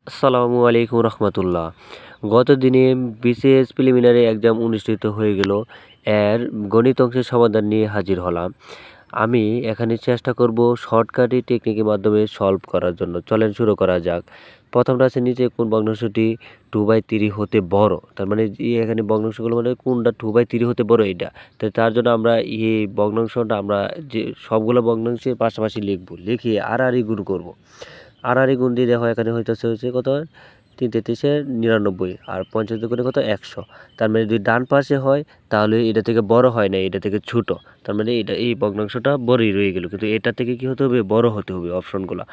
আসসালামু আলাইকুম রহমতুল্লাহ। গত দিনে বিসিএস প্রিলিমিনারি এক্সাম অনুষ্ঠিত হয়ে গেল। এর গণিত অংশের সমাধান নিয়ে হাজির হলাম। আমি এখানে চেষ্টা করব শর্টকাটে টেকনিকের মাধ্যমে সলভ করার জন্য। চলেন শুরু করা যাক। প্রথমটা আছে নিচে কোন ভগ্নাংশটি 2/3 হতে বড়, তার মানে এখানে ভগ্নাংশগুলো মানে কোনটা 2/3 হতে বড় এটা। তো তার জন্য আমরা এই ভগ্নাংশটা আমরা যে সবগুলো ভগ্নাংশের পাশাপাশি লিখব, লিখে আর গুণ করব। আর গুণ দিয়ে দেখো এখানে হচ্ছে কত 3×3=99 আর 50 দুগুণে কত 100। তার মানে যদি ডান পাশে হয় তাহলে এটা থেকে বড় হয় না, এটা থেকে ছোট। তার মানে এটা এই ভগ্নাংশটা বড়ই রয়ে গেল, কিন্তু এটা থেকে কি হতে হবে, বড় হতে হবে। অপশনগুলো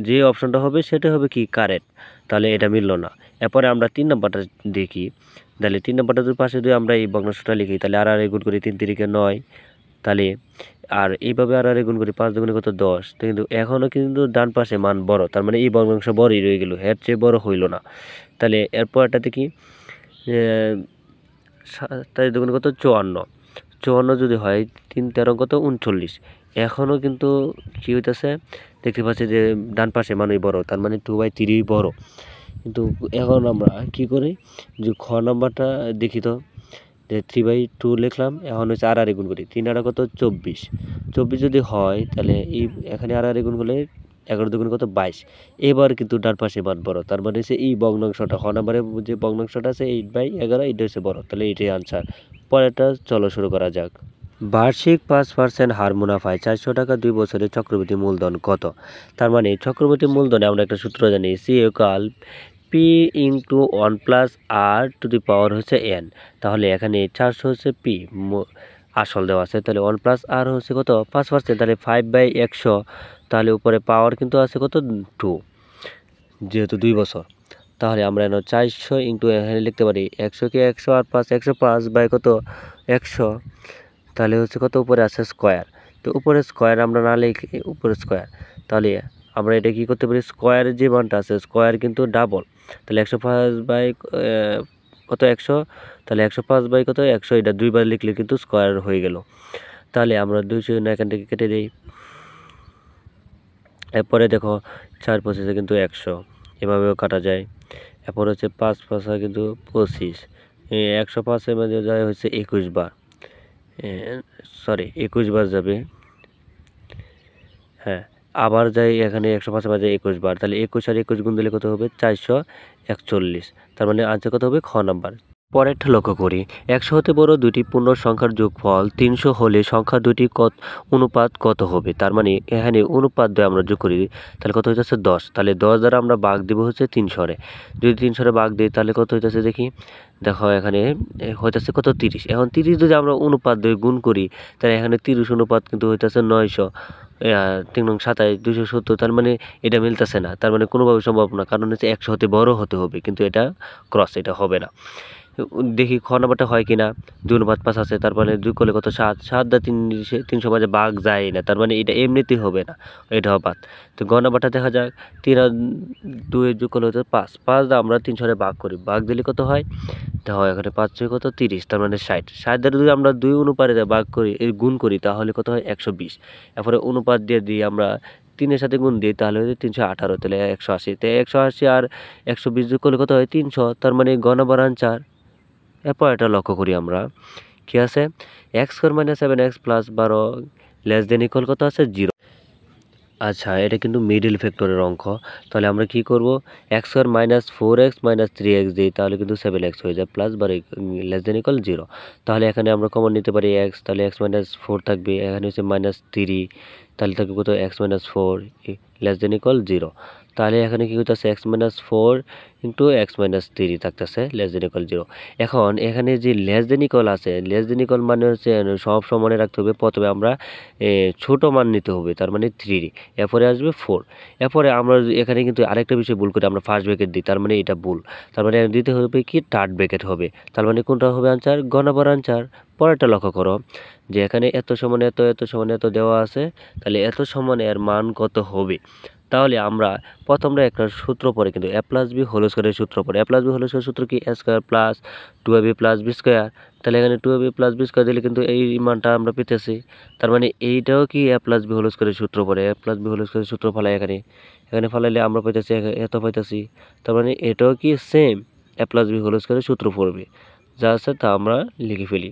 যে অপশনটা হবে সেটা হবে কি কারেক্ট, তাহলে এটা মিলল না। এরপরে আমরা 3 নম্বরটা দেখি। তাহলে 3 নম্বরটা যদি পাশে যদি আমরা এই ভগ্নাংশটা লিখি তাহলে আর গুণ করি 3×3=9। তাহলে আর এইভাবে আর গুণ করি 5 দুগুণে কত 10। তো কিন্তু এখনও কিন্তু ডান পাশে মান বড়, তার মানে এই ভগ্নাংশ বড়ই রয়ে গেল, এর চেয়ে বড় হইল না। তাহলে এরপরটা দেখি তাই দুগুণে কত 54। 54 যদি হয় 3×13 কত 39। এখনও কিন্তু কি হইতেছে, দেখতে পাচ্ছি যে ডান পাশে মানুষ বড়, তার মানে 2/3 বড়। কিন্তু এখন আমরা কি করি, যে খ নাম্বারটা দেখি তো, যে 3/2 লিখলাম। এখন হচ্ছে আর গুণ করি 3 কত 24। 24 যদি হয় তাহলে এই এখানে আর গুণ করলে 11 দুগুণ কত 22। এবার কিন্তু ডান পাশে মান বড়, তার মানে হচ্ছে এই ভগ্নাংশটা খ নাম্বারে যে ভগ্নাংশটা আছে 8/11, এটা হচ্ছে বড়, তাহলে এটাই আনসার। পরেরটা চলো শুরু করা যাক। বার্ষিক 5% হার মুনাফায় 400 টাকা 2 বছরের চক্রবৃদ্ধি মূলধন কত? তার মানে চক্রবৃদ্ধি মূলধনে আমরা একটা সূত্র জানি, P ইন্টু 1+r⁴ হচ্ছে n। তাহলে এখানে 400 হচ্ছে P আসল দেওয়া আছে, তাহলে 1+r হচ্ছে কত 5%, তাহলে 5/100। তাহলে উপরে পাওয়ার কিন্তু আছে কত 2, যেহেতু 2 বছর। তাহলে আমরা 400 ইন্টু এখানে লিখতে পারি 100কে 100 আর 5 105 কত 100। তাহলে হচ্ছে কত উপরে আছে স্কোয়ার। তো উপরে স্কোয়ার আমরা না লিখে উপরে স্কোয়ার, তাহলে আমরা এটা কি করতে পারি, স্কোয়ারের যে মানটা আছে স্কোয়ার কিন্তু ডাবল। তাহলে 105 কত 100। তাহলে 105 কত 100, এটা 2বার লিখলে কিন্তু স্কোয়ার হয়ে গেল। তাহলে আমরা 200 এখান থেকে কেটে দিই। এরপরে দেখো 4×5 কিন্তু 100, এভাবেও কাটা যায়। এরপর হচ্ছে 5×5 কিন্তু 25। 105 মধ্যে যায় হচ্ছে 21 বার, সরি 21 বার যাবে। হ্যাঁ, আবার যাই এখানে 105 মাঝে 21 বার, তাহলে 21 আর 21 গুণ দিলে কত হবে 441। তার মানে আনসার কত হবে খ নাম্বার। পরেরটা লক্ষ্য করি, 100 হতে বড় দুটি পূর্ণ সংখ্যার যোগফল 300 হলে সংখ্যা দুটি অনুপাত কত হবে? তার মানে এখানে অনুপাত দিয়ে আমরা যোগ করি, তাহলে কত হইতেছে 10। তাহলে 10 দ্বারা আমরা ভাগ দিব হচ্ছে 300-রে। যদি 300-রে ভাগ দিই তাহলে কত হইতেছে দেখি, দেখো এখানে হইতেছে কত 30। এখন 30 যদি আমরা অনুপাত দিয়ে গুণ করি তাহলে এখানে 30 অনুপাত কিন্তু হইতেছে 900। 3×7 270, তার মানে এটা মিলতেছে না, তার মানে কোনোভাবে সম্ভব না, কারণ হচ্ছে 100 হতে বড় হতে হবে, কিন্তু এটা ক্রস, এটা হবে না। দেখি খ নাম্বারটা হয় কিনা। 2:5 আছে, তার মানে 2 করলে কত 7। 7 দা 300 মাঝে ভাগ যায় না, তার মানে এটা এমনিতেই হবে না, এটাও বাদ। তো গ নাম্বারটা দেখা যাক। 3 আর 2 যোগ করলে হচ্ছে 5। 5 দা আমরা 300-রে ভাগ করি, ভাগ দিলে কত হয়, দেখো এখানে 5 কত 30, তার মানে 60। 60 দ্বারা যদি আমরা 2 অনুপাতে ভাগ করি গুণ করি তাহলে কত হয় 120। এরপরে অনুপাত দিয়ে আমরা 3-এর সাথে গুণ দিই তাহলে হচ্ছে 318, তাহলে 180। তো 180 আর 120 যোগ করলে কত হয় 300, তার মানে গ নাম্বার আনসার। এরপর এটা লক্ষ্য করি আমরা, কি আছে, x² - 7x + 12 > কত আছে 0। আচ্ছা, এটা কিন্তু মিডল ফ্যাক্টরের অঙ্ক। তাহলে আমরা কি করব, x² - 4x - 3x দিই তাহলে কিন্তু 7x হয়ে যায়, প্লাস > 0। তাহলে এখানে আমরা কমন নিতে পারি x, তাহলে x - 4 থাকবে, এখানে হচ্ছে -3, তাহলে থাকবে কত x - 4 <= 0। তাহলে এখানে কি হইতাছে x - 4 × x - 3 থাকতেছে <= 0। এখন এখানে যে <= আছে, মানে হচ্ছে সব মনে রাখতে হবে, প্রথমে আমরা ছোট মান নিতে হবে, তার মানে 3, এরপরে আসবে 4। এরপরে আমরা এখানে কিন্তু আরেকটা বিষয় ভুল করি, আমরা ফার্স্ট ব্র্যাকেট দিই, তার মানে এটা ভুল। তার মানে দিতে হবে কি থার্ড ব্র্যাকেট হবে, তার মানে কোনটা হবে আনসার, গ নাম্বার আনসার। পরেরটা লক্ষ্য করো, যে এখানে এত সমান এত এত সমান এত দেওয়া আছে, তাহলে এত সমান এর মান কত হবে। তাহলে আমরা প্রথমটা একটা সূত্র পড়ে কিন্তু a প্লাস বি হোল স্কোয়ারের সূত্র পড়ে a প্লাস বি হোল স্কোয়ারের সূত্র কি a square plus 2ab plus B square. তাহলে এখানে 2ab প্লাস বি স্কোয়ার দিলে কিন্তু এই মানটা আমরা পেতেছি। তার মানে এইটাও কি a প্লাস বি হোল স্কোয়ারের সূত্র পড়ে a প্লাস বি হোল স্কোয়ারের সূত্র ফেলাই এখানে ফেলাইলে আমরা পাইতেছি এত পাইতেছি। তার মানে এটাও কি same a plus B whole স্কোয়ারের সূত্র পড়বে। যা আছে তা আমরা লিখে ফেলি।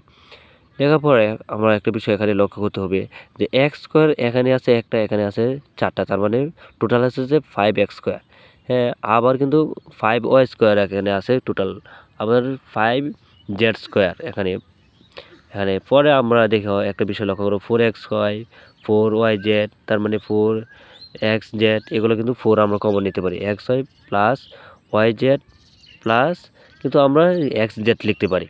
লেখার পরে আমরা একটা বিষয় এখানে লক্ষ্য করতে হবে যে এক্স স্কোয়ার এখানে আছে একটা, এখানে আছে চারটা, তার মানে টোটাল আছে যে 5x স্কোয়ার। হ্যাঁ, আবার কিন্তু 5y স্কোয়ার এখানে আছে টোটাল, আবার 5z স্কোয়ার এখানে এখানে পরে আমরা দেখো একটা বিষয় লক্ষ্য করো 4x হয় 4yz, তার মানে 4xz, এগুলো কিন্তু 4 আমরা কমন নিতে পারি। x হয় প্লাস yz প্লাস কিন্তু আমরা xz লিখতে পারি।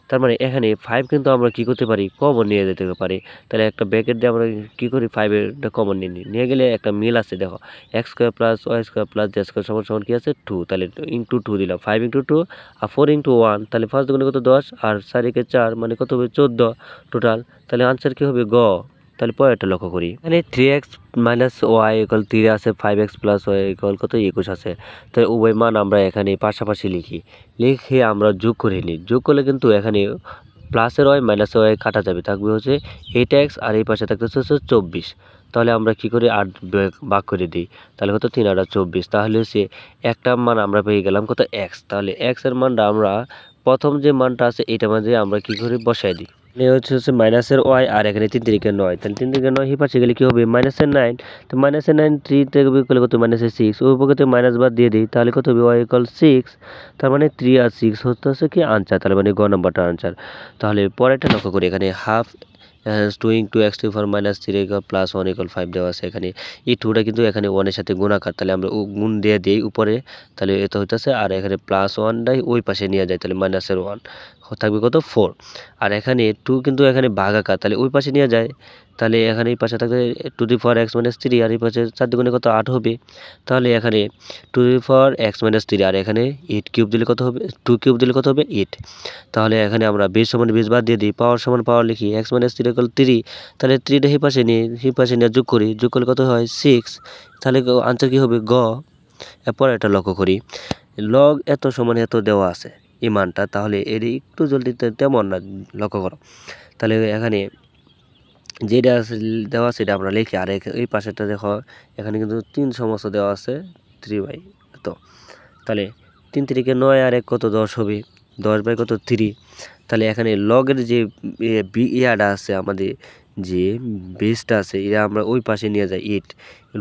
তার মানে এখানে 5 কিন্তু আমরা কি করতে পারি, কমন নিয়ে যেতে পারি। তাহলে একটা ব্র্যাকেট দিয়ে আমরা কি করি, 5 কমন নিয়ে গেলে একটা মিল আছে। দেখো X square plus Y square plus Z square সমান সমান কি আছে 2, তাহলে ইন্টু 2 দিলাম, 5 ইন্টু 2 আর 4 ইন্টু 1, তাহলে 5 দুগুণে কত 10 আর 4 একে 4 মানে কত হবে 14 টোটাল। তাহলে আনসার কি হবে গ। তাহলে পরেরটা লক্ষ্য করি, এখানে 3x মাইনাস ওয়াই ইকুয়াল 3 আছে, 5x প্লাস ওয়াই ইকুয়াল কত 21 আছে। তাই উভয় মান আমরা এখানে পাশাপাশি লিখে আমরা যোগ করে নিই। যোগ করলে কিন্তু এখানে প্লাসের ওয়াই মাইনাসের ওয়াই কাটা যাবে, থাকবে হচ্ছে 8x আর এই পাশে থাকতেছে হচ্ছে 24। তাহলে আমরা কি করি 8 ভাগ করে দিই, তাহলে কত 3 আর 24। তাহলে হচ্ছে একটা মান আমরা পেয়ে গেলাম কত x। তাহলে x এর মানটা আমরা প্রথম যে মানটা আছে এটা মাঝে আমরা কি করি বসাই দিই। হচ্ছে মাইনাসের ওয়াই আর এখানে 3 3 9, তাহলে 3 3 9 এই পাশে গেলে কি হবে মাইনাসের 9। তো মাইনাসের 9 3 থেকে বিয়োগ করলে কত মাইনাসের 6, ওই পক্ষে মাইনাস বাদ দিয়ে দিই, তাহলে কত হবে ওয়াই ইকুয়াল 6। তার মানে 3 আর 6 হচ্ছে কি আনসার, তাহলে মানে গ নাম্বারটা আনসার। তাহলে পরেরটা লক্ষ্য করি, এখানে half 2 into X to power minus 3 plus 1 equal 5 দেওয়া আছে। এখানে এই 2টা কিন্তু এখানে 1 এর সাথে গুণাকার, তাহলে আমরা গুণ দিয়ে দিই উপরে, তাহলে এটা হইতেছে। আর এখানে প্লাস 1টাই ওই পাশে নিয়ে যায়, তাহলে মাইনাসের 1 থাকবে কত 4। আর এখানে 2 কিন্তু এখানে ভাগাকার, তাহলে ওই পাশে নিয়ে যায়, তাহলে এখানে এই পাশে থাকবে to the power x minus 3 আর এই পাশে 4 দুগুণে কত 8 হবে। তাহলে এখানে to the power x minus 3 আর এখানে 8 কিউব দিলে কত হবে, 2 কিউব দিলে কত হবে 8। তাহলে এখানে আমরা বেস সমান বেস বাদ দিয়ে দিই, পাওয়ার সমান পাওয়ার লিখি, এক্স মাইনাস 3 ইকুয়াল 3, তাহলে 3টা এই পাশে নিয়ে যোগ করি, যোগ করলে কত হয় 6। তাহলে আনসার কি হবে গ। এরপর এটা লক্ষ্য করি, লগ এত সমান এত দেওয়া আছে এই মানটা, তাহলে এর একটু জলদি তেমন না, লক্ষ্য করো। তাহলে এখানে যেটা দেওয়া আছে সেটা আমরা লিখি, আর এই পাশেরটা দেখো এখানে কিন্তু 3 সমস্ত দেওয়া আছে 3 বাই এত। তাহলে 3 3 9 আর 1 কত 10 হবে, 10 বাই কত 3। তাহলে এখানে লগের যে ইয়াটা আছে আমাদের যে বেসটা আছে এটা আমরা ওই পাশে নিয়ে যাই 8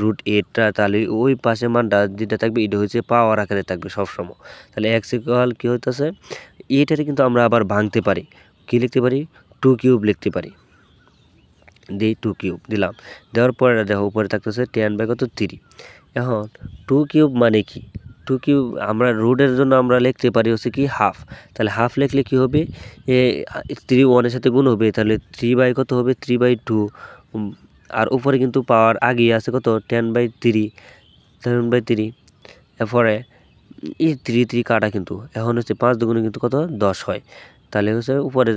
√8টা, তাহলে ওই পাশে মানটা যেটা থাকবে এটা হচ্ছে পাওয়ার আকারে থাকবে সবসময়। তাহলে এক্স ইকুয়াল কি হইতেছে 8 কিন্তু আমরা আবার ভাঙতে পারি, কি লিখতে পারি 2 কিউব লিখতে পারি। দিই 2 কিউব দিলাম, দেওয়ার পরে দেখো উপরে থাকতেছে 10 বাই কত 3। এখন 2 কিউব মানে কি, 2 কিউব আমরা রুটের জন্য আমরা লিখতে পারি হচ্ছে কি হাফ। তাহলে হাফ লিখলে কি হবে 3 1 এর সাথে গুণ হবে, তাহলে 3 বাই কত হবে 3 বাই 2। আর উপরে কিন্তু পাওয়ার আগে আছে কত 10 বাই 3, 10 বাই 3। এরপরে এই 3 3 কাটা, কিন্তু এখন হচ্ছে 5 দুগুণে কিন্তু কত 10 হয়। তাহলে হচ্ছে উপরে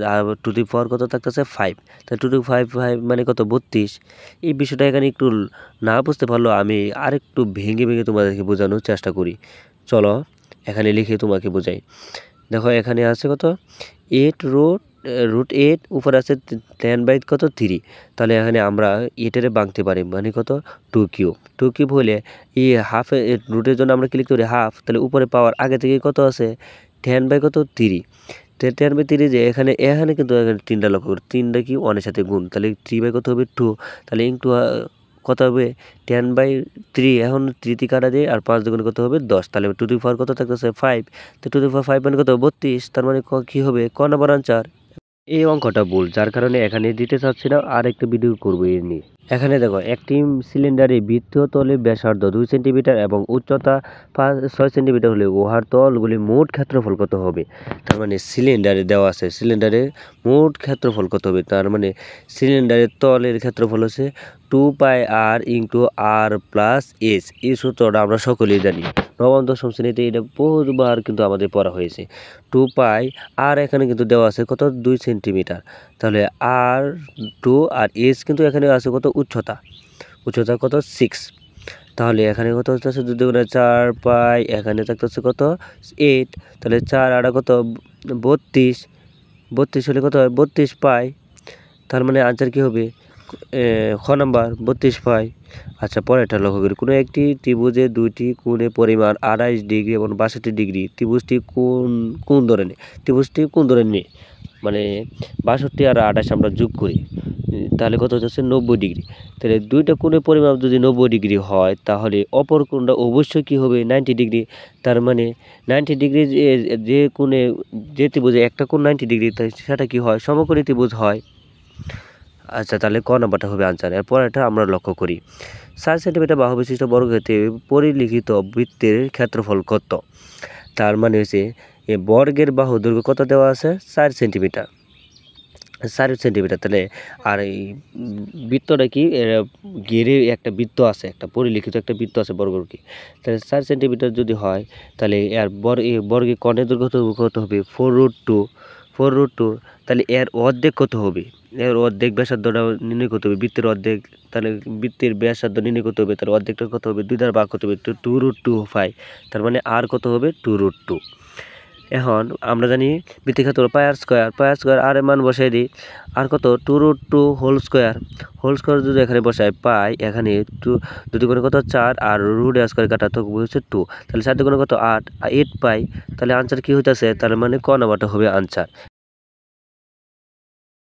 টু দি পাওয়ার কত থাকতেছে 5, তাহলে 2 টু 5 5 মানে কত 32। এই বিষয়টা এখানে একটু না বুঝতে পারলো, আমি আরেকটু ভেঙে ভেঙে তোমাদেরকে বোঝানোর চেষ্টা করি। চলো এখানে লিখে তোমাকে বোঝাই। দেখো এখানে আছে কত 8 √8, উপরে আছে 10 বাই কত 3। তাহলে এখানে আমরা 8-এর ভাঙতে পারি, মানে কত 2 কিউব। 2 কিউব হলে এই হাফে রুটের জন্য আমরা কি লিখতে পারি হাফ, তাহলে উপরে পাওয়ার আগে থেকে কত আছে 10 বাই কত 3। 10 বাই 3 যে এখানে কিন্তু এখানে 3টা লক্ষ্য করি, 3টা কি 1 এর সাথে গুণ, তাহলে 3 বাই কত হবে 2, তাহলে ইন্টু কত হবে 10 বাই 3। এখন 3 কাটা দিয়ে আর 5 দুগুণে কত হবে 10, তাহলে টু দি পাওয়ার কত থাকতেছে 5। তো টু দি পাওয়ার 5 মানে কত 32, তার মানে কি হবে ক নাম্বার আনসার। এই অঙ্কটা ভুল, যার কারণে এখানে দিতে চাচ্ছি না, আর একটা ভিডিও করবো এর নিয়ে। এখানে দেখো একটি সিলিন্ডারে বৃত্তীয় তলে ব্যাসার্ধ 2 সেন্টিমিটার এবং উচ্চতা 6 সেন্টিমিটার হলে উহার তলগুলি মোট ক্ষেত্রফল কত হবে। তার মানে সিলিন্ডারে দেওয়া আছে সিলিন্ডারের মোট ক্ষেত্রফল কত হবে, তার মানে সিলিন্ডারের তলের ক্ষেত্রফল হচ্ছে 2 পাই আর ইন্টু আর প্লাস এস। এই সূত্রটা আমরা সকলেই জানি, নবম দশম শ্রেণীতে এটা বহুবার কিন্তু আমাদের পড়া হয়েছে। 2 পাই আর এখানে কিন্তু দেওয়া আছে কত 2 সেন্টিমিটার, তাহলে আর 2 আর এস কিন্তু এখানে আছে কত উচ্চতা কত 6। তাহলে এখানে কত হচ্ছে 2 দুগুণে 4 পাই, এখানে থাকতেছে কত 8, তাহলে 4 আর কত 32, 32 হলে কত হয় 32 পাই। তার মানে আনসার কি হবে খ নাম্বার 32 পাই। আচ্ছা পরেরটা লক্ষ্য করি, কোনো একটি ত্রিভুজে দুইটি কোণের পরিমাণ 28 ডিগ্রি এবং 62 ডিগ্রি, ত্রিভুজটি কোন ধরনের, ত্রিভুজটি কোন ধরনের মানে 62 আর 28 আমরা যোগ করি, তাহলে কত হচ্ছে 90 ডিগ্রি। তাহলে দুইটা কোণের পরিমাপ যদি 90 ডিগ্রি হয় তাহলে অপর কোণটা অবশ্যই কি হবে 90 ডিগ্রি। তার মানে 90 ডিগ্রি যে কোণে যে ত্রিভুজে একটা কোণ 90 ডিগ্রি তাই সেটা কি হয় সমকোণী ত্রিভুজ হয়। আচ্ছা তাহলে ক নাম্বারটা হবে আনসার। এরপর এটা আমরা লক্ষ্য করি 4 সেন্টিমিটার বাহু বিশিষ্ট বর্গক্ষেত্রে পরিলিখিত বৃত্তের ক্ষেত্রফল কত। তার মানে হচ্ছে বর্গের বাহু দৈর্ঘ্য কত দেওয়া আছে 4 সেন্টিমিটার, 4 সেন্টিমিটার। তাহলে আর এই বৃত্তটা কি ঘিরে একটা বৃত্ত আছে, একটা পরিলিখিত একটা বৃত্ত আছে বর্গকে, তাহলে 4 সেন্টিমিটার যদি হয় তাহলে এর বর্গের কর্ণের দৈর্ঘ্য কত হবে 4√2, 4√2। তাহলে এর অর্ধেক কত হবে, এর অর্ধেক ব্যাসার্ধটা নির্ণয় করতে হবে, বৃত্তের অর্ধেক, তাহলে বৃত্তের ব্যাসার্ধ নির্ণয় করতে হবে, তার অর্ধেকটা কত হবে 2 দ্বারা ভাগ করতে হবে, 2√2 পাই। তার মানে আর কত হবে 2√2। এখন আমরা জানি বৃত্তের ক্ষেত্রফল পাই আর স্কোয়ার আর এর মান বসাই দিই, আর কত 2√2 হোল স্কোয়ার যদি এখানে বসাই পাই, এখানে 2 দুই গুণে কত 4 আর রুট স্কোয়ার কাটা তো হচ্ছে 2, তাহলে 4 দুগুণে কত 8 পাই। তাহলে আনসার কি হইতাছে, তার মানে ক নাম্বারটা হবে আনসার।